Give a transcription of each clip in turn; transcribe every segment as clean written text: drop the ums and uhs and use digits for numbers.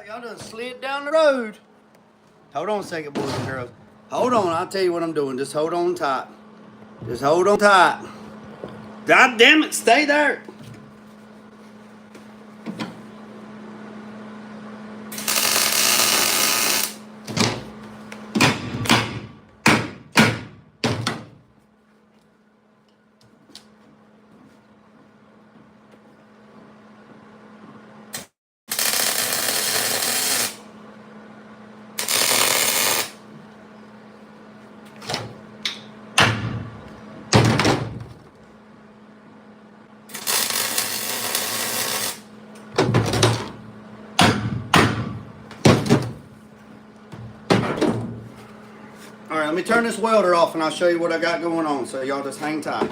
Y'all done slid down the road. Hold on a second, boys and girls. Hold on, I'll tell you what I'm doing. Just hold on tight. Just hold on tight. God damn it, stay there. All right, let me turn this welder off and I'll show you what I got going on. So y'all just hang tight.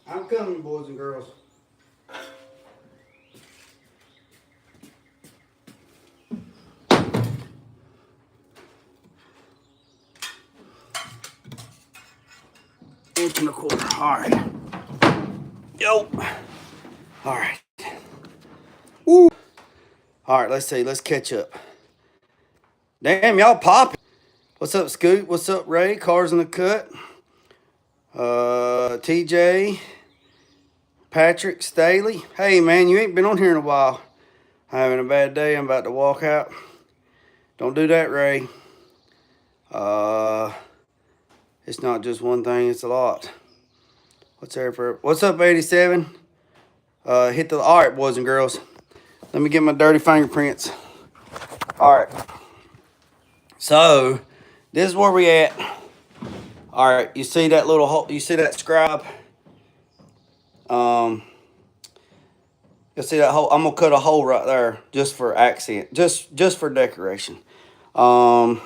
I'm coming, boys and girls. Inch and a quarter. All right. Yo. All right. Woo. All right, let's see. Let's catch up. Damn, y'all popping. What's up, Scoot? What's up, Ray? Cars in the cut. TJ. Patrick. Staley. Hey, man, you ain't been on here in a while. Having a bad day. I'm about to walk out. Don't do that, Ray. It's not just one thing, it's a lot. What's there for? What's up, 87? Hit the, all right, boys and girls. Let me get my dirty fingerprints. All right. So, this is where we at. All right, you see that little hole, you see that scribe? You'll see that hole. I'm gonna cut a hole right there just for accent, just for decoration. Same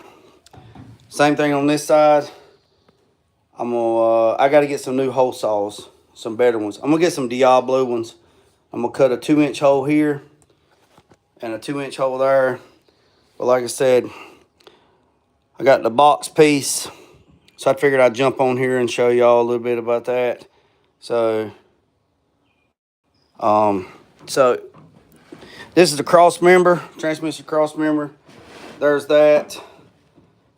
thing on this side. I gotta get some new hole saws, some better ones. I'm gonna get some Diablo ones. I'm gonna cut a 2-inch hole here and a 2-inch hole there. But like I said, I got the box piece, so I figured I'd jump on here and show y'all a little bit about that. So this is the Crossmember, transmission Crossmember. There's that,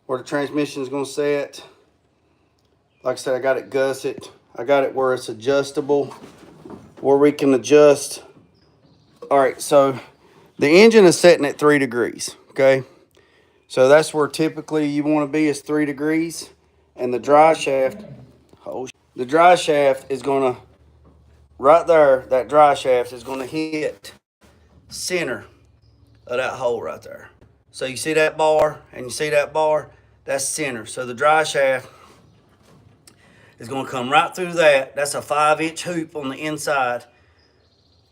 where the transmission is gonna set. Like I said, I got it gusset. I got it where it's adjustable, where we can adjust. All right, so the engine is setting at 3 degrees, okay? So that's where typically you want to be, is 3 degrees. And the dry shaft, the dry shaft is going to, right there, that dry shaft is going to hit center of that hole right there. So you see that bar and you see that bar, that's center. So the dry shaft is going to come right through that. That's a 5-inch hoop on the inside.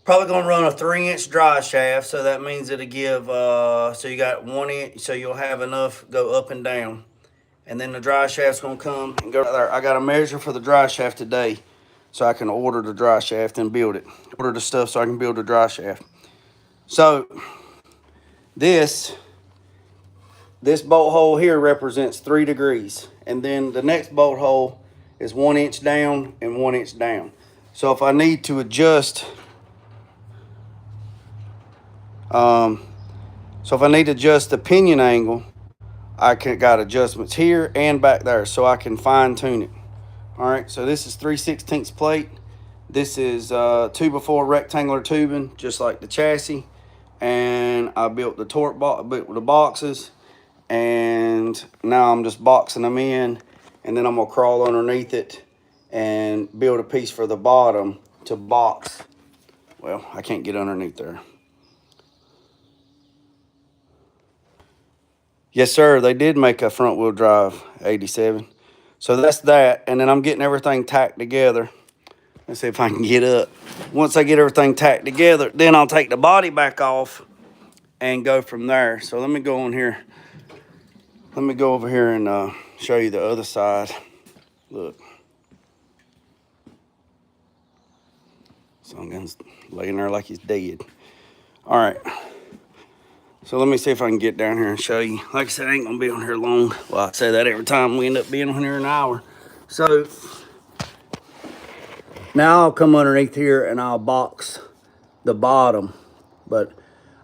Probably going to run a 3-inch dry shaft, so that means it'll give, so you got 1 inch, so you'll have enough go up and down. And then the dry shaft's going to come and go right there. I got a measure for the dry shaft today, so I can order the dry shaft and build it. Order the stuff so I can build the dry shaft. So this bolt hole here represents 3 degrees. And then the next bolt hole is 1 inch down and 1 inch down. So if I need to adjust, the pinion angle, I got adjustments here and back there, so I can fine tune it. All right, so this is 3/16 plate. This is 2x4 rectangular tubing, just like the chassis. And I built the torque box, built the boxes, and now I'm just boxing them in, and then I'm gonna crawl underneath it and build a piece for the bottom to box. Well, I can't get underneath there. Yes, sir, they did make a front wheel drive 87. So that's that, and then I'm getting everything tacked together. Let's see if I can get up. Once I get everything tacked together, then I'll take the body back off and go from there. So let me go on here. Let me go over here and show you the other side. Look. Sun gun's laying there like he's dead. All right. So let me see if I can get down here and show you. Like I said, I ain't gonna be on here long. Well, I say that every time. We end up being on here an hour. So now I'll come underneath here and I'll box the bottom, but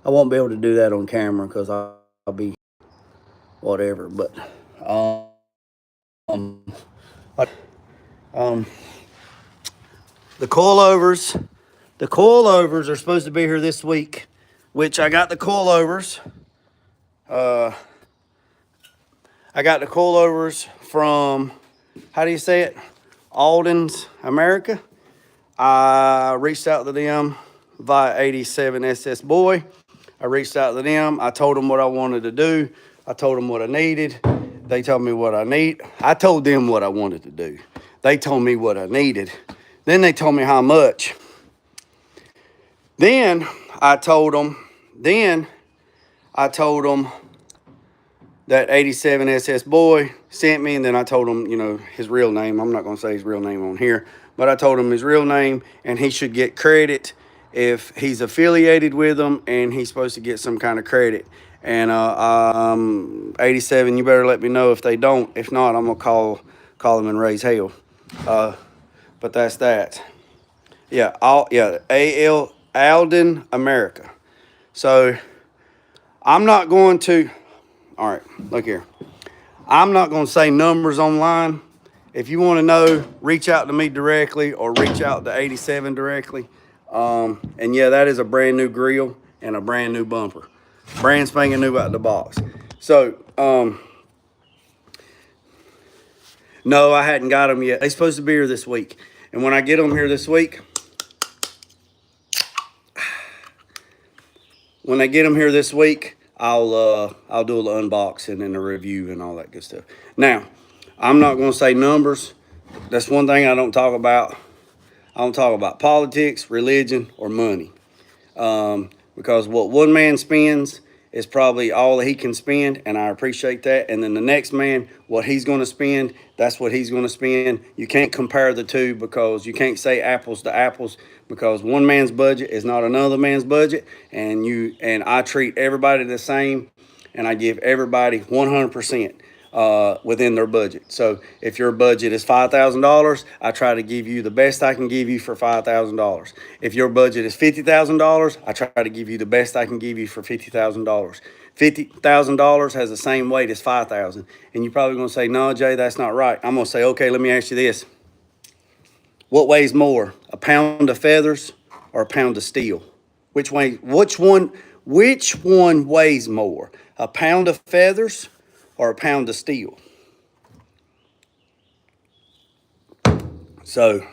I won't be able to do that on camera because I'll be whatever. But the coilovers are supposed to be here this week, which I got the coilovers. I got the coilovers from, how do you say it? Alden's America. I reached out to them via 87 SS Boy. I reached out to them. I told them what I wanted to do. I told them what I needed. They told me what I need. I told them what I wanted to do. They told me what I needed. Then they told me how much. Then I told them that 87 SS Boy sent me, and then I told him, you know, his real name. I'm not going to say his real name on here, but I told him his real name, and he should get credit if he's affiliated with them, and he's supposed to get some kind of credit. And 87, you better let me know if they don't. If not, I'm going to call them and raise hell. But that's that. Yeah, Alden America. So I'm not going to, all right, look here. I'm not going to say numbers online. If you want to know, reach out to me directly or reach out to 87 directly. And yeah, that is a brand new grill and a brand new bumper. Brand spanking new out the box. So, no, I hadn't got them yet. They're supposed to be here this week. And when I get them here this week, I'll do a little unboxing and a review and all that good stuff. Now, I'm not going to say numbers. That's one thing I don't talk about. I don't talk about politics, religion, or money. Because what one man spends is probably all that he can spend, and I appreciate that. And then the next man, what he's going to spend, that's what he's going to spend. You can't compare the two because you can't say apples to apples because one man's budget is not another man's budget. And I treat everybody the same, and I give everybody 100%. Within their budget. So if your budget is $5,000, I try to give you the best I can give you for $5,000. If your budget is $50,000, I try to give you the best I can give you for $50,000. $50,000 has the same weight as $5,000. And you're probably going to say, no, Jay, that's not right. I'm going to say, okay, let me ask you this. What weighs more, a pound of feathers or a pound of steel? Which one weighs more, a pound of feathers or a pound of steel? So,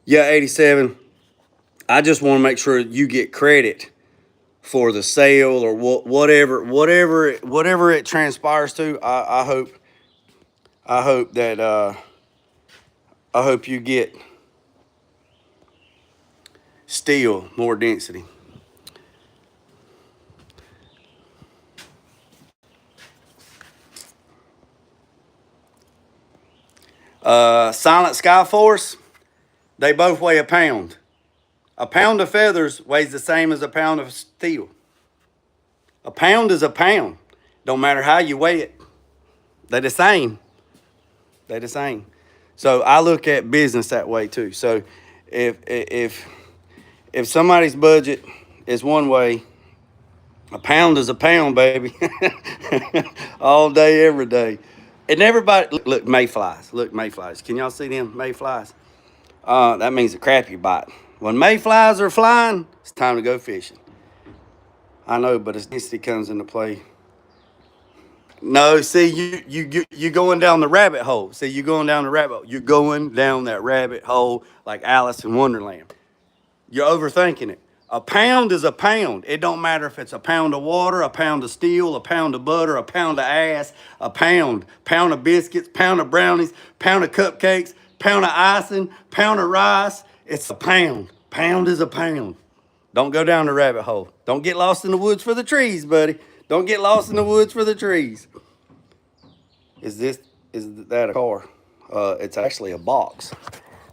yeah, 87, I just want to make sure you get credit for the sale or whatever it transpires to. I hope you get steel, more density. Silent Sky Force, they both weigh a pound. A pound of feathers weighs the same as a pound of steel. A pound is a pound. Don't matter how you weigh it. They're the same. They're the same. So I look at business that way too. So if somebody's budget is one way, a pound is a pound, baby. All day, every day. And everybody, look, mayflies. Look, mayflies. Can y'all see them mayflies? That means a crap you bite. When mayflies are flying, it's time to go fishing. I know, but as density comes into play. No, see, you going down the rabbit hole. See, you're going down the rabbit hole. You're going down that rabbit hole like Alice in Wonderland. You're overthinking it. A pound is a pound. It don't matter if it's a pound of water, a pound of steel, a pound of butter, a pound of ass, a pound of biscuits, pound of brownies, pound of cupcakes, pound of icing, pound of rice. It's a pound. Pound is a pound. Don't go down the rabbit hole. Don't get lost in the woods for the trees, buddy. Don't get lost in the woods for the trees. is that a car? It's actually a box.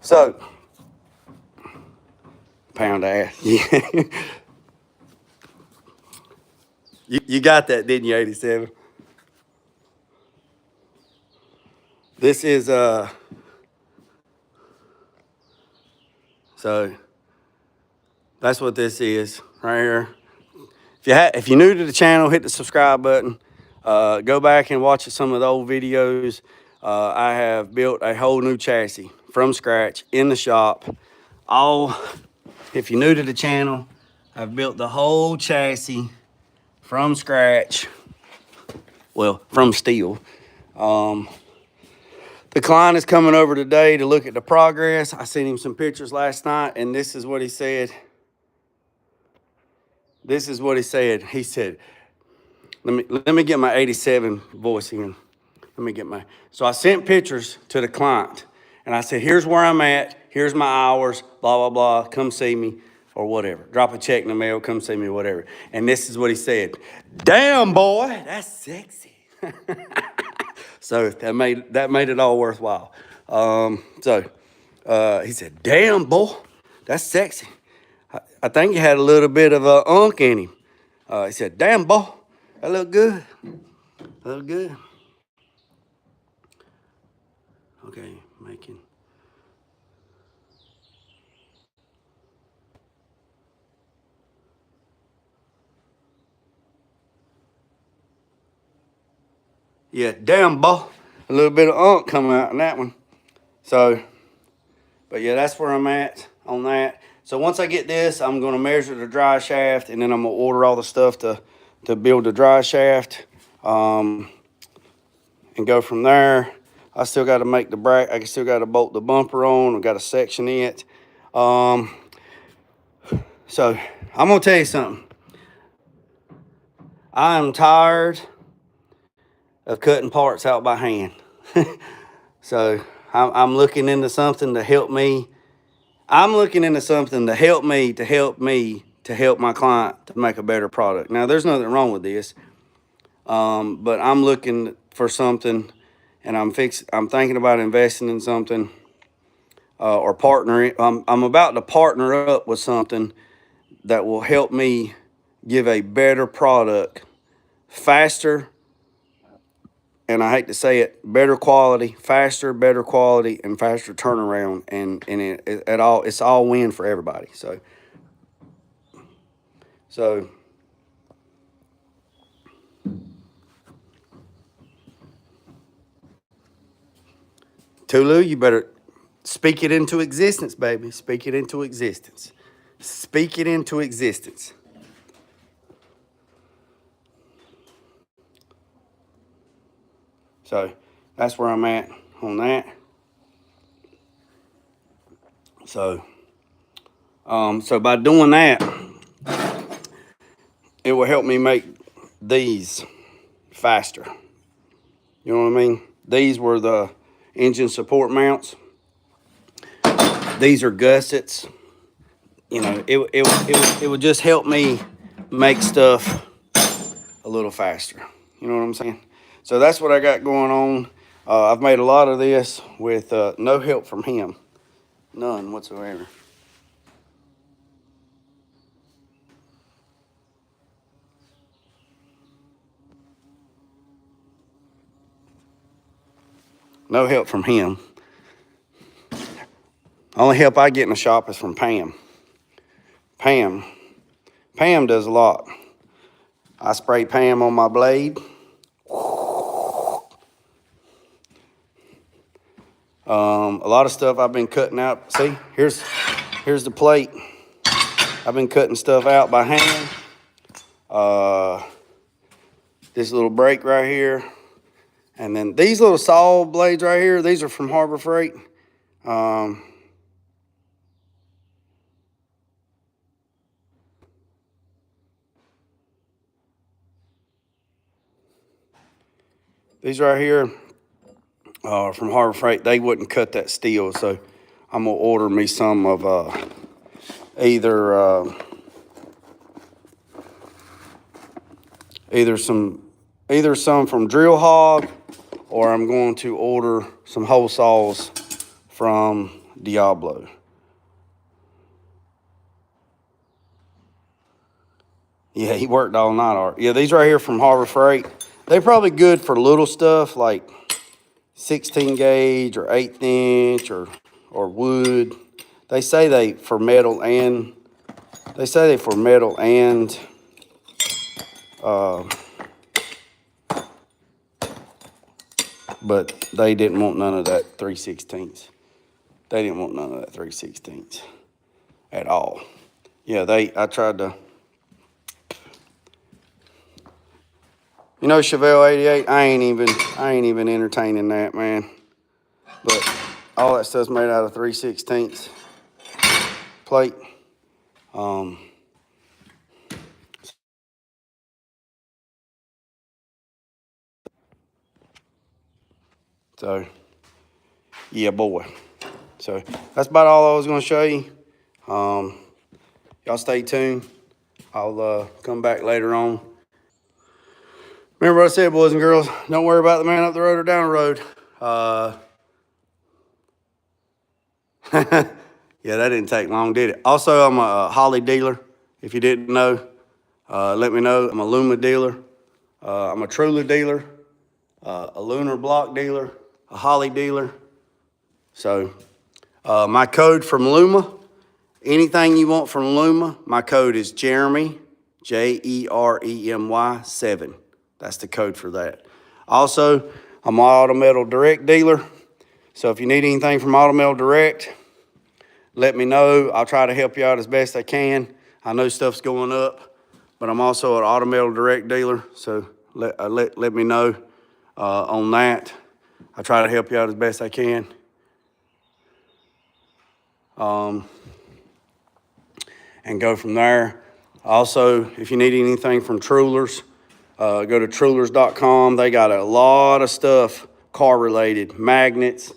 So, pound of ass. Yeah. You got that, didn't you, 87? This is, so that's what this is right here. If you're new to the channel, hit the subscribe button. Go back and watch some of the old videos. I have built a whole new chassis from scratch in the shop. If you're new to the channel, I've built the whole chassis from scratch. Well, from steel. The client is coming over today to look at the progress. I sent him some pictures last night, and this is what he said. This is what he said. He said, let me get my 87 voice in. So I sent pictures to the client, and I said, here's where I'm at. Here's my hours, blah, blah, blah. Come see me, or whatever. Drop a check in the mail, come see me, whatever. And this is what he said. Damn, boy, that's sexy. So that made it all worthwhile. He said, damn, boy, that's sexy. I think he had a little bit of a unk in him. He said, damn, boy, that look good. Look good. Okay, making. Yeah, damn, boy. A little bit of unk coming out in that one. So, but yeah, that's where I'm at on that. So once I get this, I'm going to measure the dry shaft, and then I'm going to order all the stuff to build the dry shaft, and go from there. I still got to make the bracket. I still got to bolt the bumper on. I've got to section it. So I'm going to tell you something. I am tired of cutting parts out by hand. So I'm looking into something to help me. I'm looking into something to help me, to help my client to make a better product. Now, there's nothing wrong with this, but I'm looking for something, and I'm thinking about investing in something, or partnering. I'm about to partner up with something that will help me give a better product, faster, and I hate to say it, better quality, faster, better quality, and faster turnaround, and it's all win for everybody. So Tulu, you better speak it into existence, baby. Speak it into existence. Speak it into existence. So that's where I'm at on that. So by doing that, it will help me make these faster. You know what I mean? These were the engine support mounts. These are gussets. You know, it would just help me make stuff a little faster. You know what I'm saying? So that's what I got going on. I've made a lot of this with no help from him. None whatsoever. No help from him. Only help I get in the shop is from Pam. Pam does a lot. I spray Pam on my blade. A lot of stuff I've been cutting out. See, here's the plate. I've been cutting stuff out by hand. This little brake right here. And then these little saw blades right here, these are from Harbor Freight. These right here are from Harbor Freight. They wouldn't cut that steel, so I'm gonna order me some of either some from Drill Hog, or I'm going to order some hole saws from Diablo. Yeah, he worked all night, Art. Yeah, these right here from Harbor Freight. They're probably good for little stuff like 16 gauge or 1/8 inch or wood. They say they for metal and but they didn't want none of that 3/16. They didn't want none of that 3/16 at all. Yeah, I tried to. You know, Chevelle 88, I ain't even entertaining that, man. But all that stuff's made out of 3/16 plate. So, yeah, boy. So that's about all I was going to show you. Y'all stay tuned. I'll come back later on. Remember what I said, boys and girls, don't worry about the man up the road or down the road. Yeah, that didn't take long, did it? Also, I'm a Holley dealer. If you didn't know, let me know. I'm a Luma dealer. I'm a Truly dealer, a Lunar Block dealer, a Holley dealer. So my code from Luma, anything you want from Luma, my code is Jeremy, Jeremy 7. That's the code for that. Also, I'm an Auto Metal Direct dealer. So if you need anything from Auto Metal Direct, let me know. I'll try to help you out as best I can. I know stuff's going up, but I'm also an Auto Metal Direct dealer. So let me know on that. I try to help you out as best I can. And go from there. Also, if you need anything from Trulers, go to trulers.com. They got a lot of stuff car related, magnets,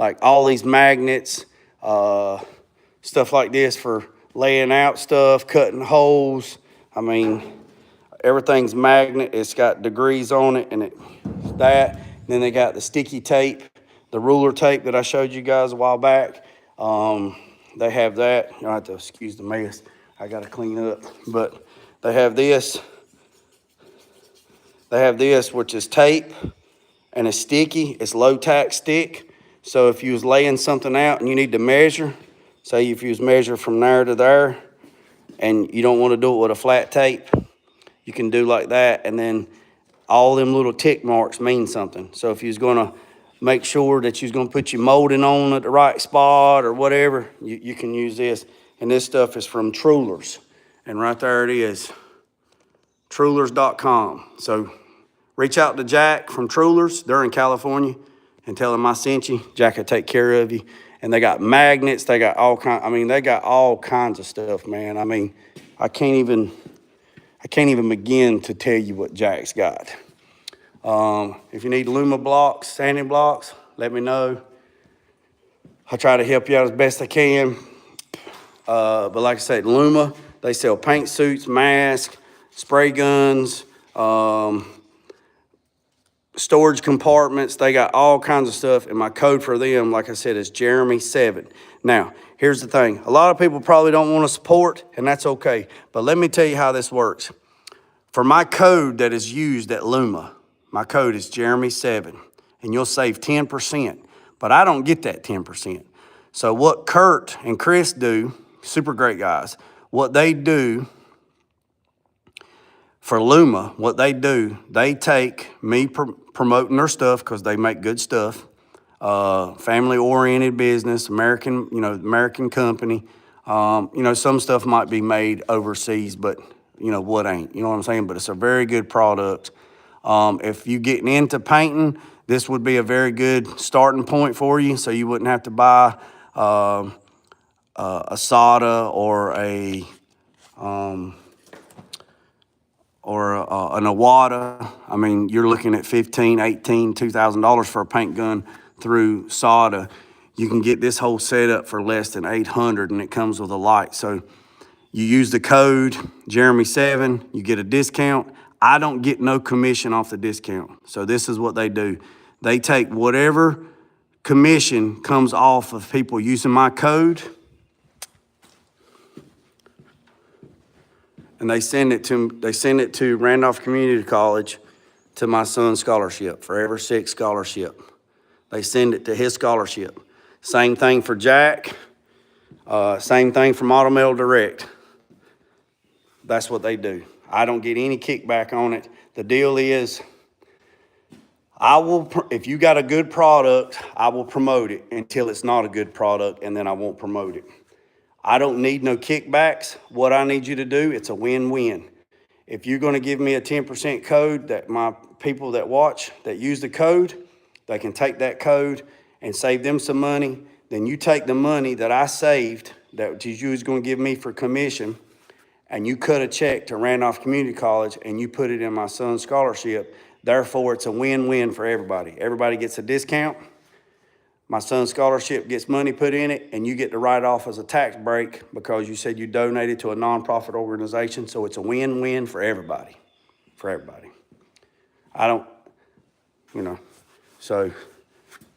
like all these magnets, stuff like this for laying out stuff, cutting holes. I mean, everything's magnet. It's got degrees on it, and that. And then they got the sticky tape, the ruler tape that I showed you guys a while back. They have that. You'll have to excuse the mess. I got to clean up. But they have this. They have this, which is tape, and it's sticky. It's low-tack stick. So if you was laying something out and you need to measure, say if you was measure from there to there, and you don't want to do it with a flat tape, you can do like that, and then all them little tick marks mean something. So if you was going to make sure that you're going to put your molding on at the right spot or whatever, you can use this. And this stuff is from Trulers. And right there it is, trulers.com. So reach out to Jack from Trulers. They're in California, and tell him I sent you. Jack will take care of you. And they got magnets. They got all they got all kinds of stuff, man. I mean, I can't even begin to tell you what Jack's got. If you need Luma blocks, sanding blocks, let me know. I'll try to help you out as best I can. But like I said, Luma, they sell paint suits, masks, spray guns, storage compartments. They got all kinds of stuff. And my code for them, like I said, is Jeremy 7. Now, here's the thing. A lot of people probably don't want to support, and that's okay. But let me tell you how this works. For my code that is used at Luma, my code is Jeremy 7, and you'll save 10%. But I don't get that 10%. So what Kurt and Chris do, super great guys, what they do for Luma, what they do, they take me promoting their stuff because they make good stuff, family-oriented business, American company. Some stuff might be made overseas, but what ain't, you know what I'm saying? But it's a very good product. If you getting into painting, this would be a very good starting point for you, so you wouldn't have to buy a soda or an Awada. I mean, you're looking at $1,500, $1,800, $2,000 for a paint gun through soda. You can get this whole setup for less than $800, and it comes with a light. So you use the code Jeremy 7, you get a discount. I don't get no commission off the discount. So this is what they do. They take whatever commission comes off of people using my code, and they send it to Randolph Community College to my son's scholarship, Forever 6 scholarship. They send it to his scholarship. Same thing for Jack. Same thing from Automail Direct. That's what they do. I don't get any kickback on it. The deal is, if you got a good product, I will promote it until it's not a good product, and then I won't promote it. I don't need no kickbacks. What I need you to do, it's a win-win. If you're gonna give me a 10% code that my people that watch, that use the code, they can take that code and save them some money. Then you take the money that I saved, that you was gonna give me for commission, and you cut a check to Randolph Community College and you put it in my son's scholarship. Therefore, it's a win-win for everybody. Everybody gets a discount. My son's scholarship gets money put in it, and you get to write off as a tax break because you said you donated to a nonprofit organization. So it's a win-win for everybody, I don't, so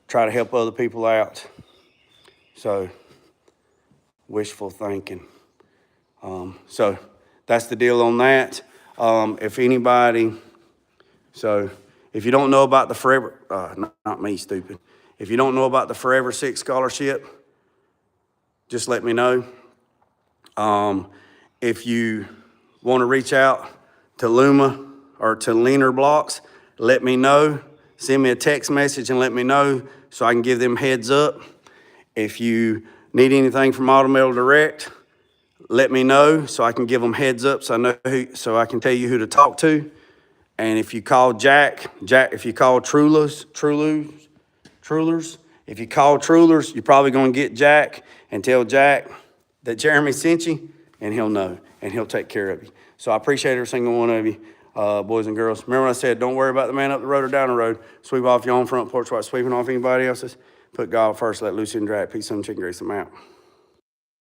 try to help other people out. So wishful thinking. So that's the deal on that. If anybody, so if you don't know about the Forever, not me, stupid. If you don't know about the Forever 6 scholarship, just let me know. If you want to reach out to Luma or to Leaner Blocks, let me know. Send me a text message and let me know so I can give them heads up. If you need anything from Automail Direct, let me know so I can give them heads up so I can tell you who to talk to. And if you call if you call Trulers, if you call Trulers, you're probably going to get Jack, and tell Jack that Jeremy sent you, and he'll know, and he'll take care of you. So I appreciate every single one of you, boys and girls. Remember when I said, don't worry about the man up the road or down the road. Sweep off your own front porch while sweeping off anybody else's. Put God first, let loose and drag. Peace, some chicken grease, I'm out.